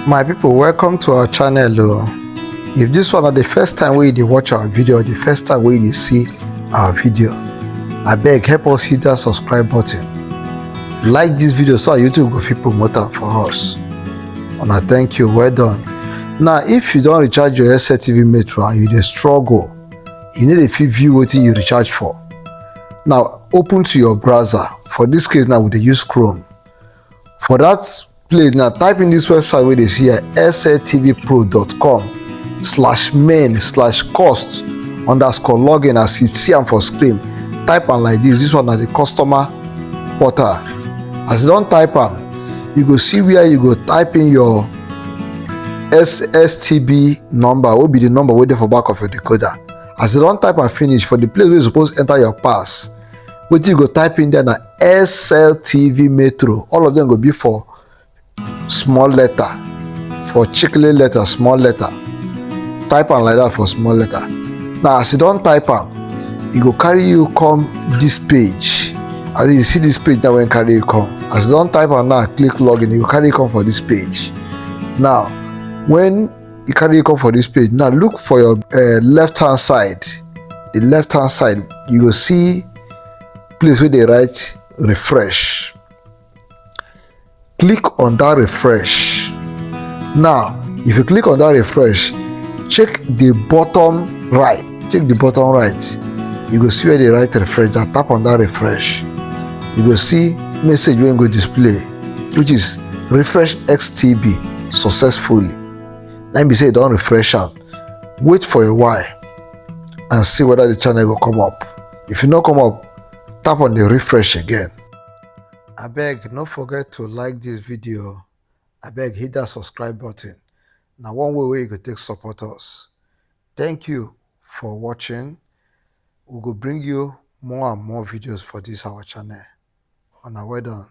My people, welcome to our channel. If this one is the first time wey you watch our video, the first time wey you see our video, I beg help us hit that subscribe button, like this video so our YouTube go fit promote am for us. Una thank you, well done. Now if you don't recharge your SLTV Metro and you dey struggle, you need a fit view wetin you recharge for. Now open to your browser. For this case now we dey use Chrome. For that place now type in this website wey dey see here, sltvpro.com/main/cost_login as you see am for screen. Type am like this one na the customer portal. As you don type am, you go see where you go type in your STB number wey be the number wey dey for back of your decoder. As you don type am finish, for the place wey you suppose enter your pass, wetin you go type in there na SLTV Metro. All of them go be for small letter, for chickle letter, small letter. Type am like that for small letter. Now as you don type am, e go carry you come this page. As you see this page now, when carry you come, as you don type am now, click login, e go carry you come for this page. Now when e carry you come for this page, now look for your left hand side. The left hand side, you go see place where they write refresh. Click on that refresh. Now if you click on that refresh, check the bottom right. Check the bottom right, you go see where they write refresh. Now tap on that refresh, you go see message wey go display, which is refresh XTB successfully. Let me say you don refresh am. Wait for a while and see whether the channel will come up. If you no come up, tap on the refresh again. Abeg no forget to like this video. Abeg hit that subscribe button. Now one way wey you go take support us. Thank you for watching. We go bring you more and more videos for this our channel. Una well done.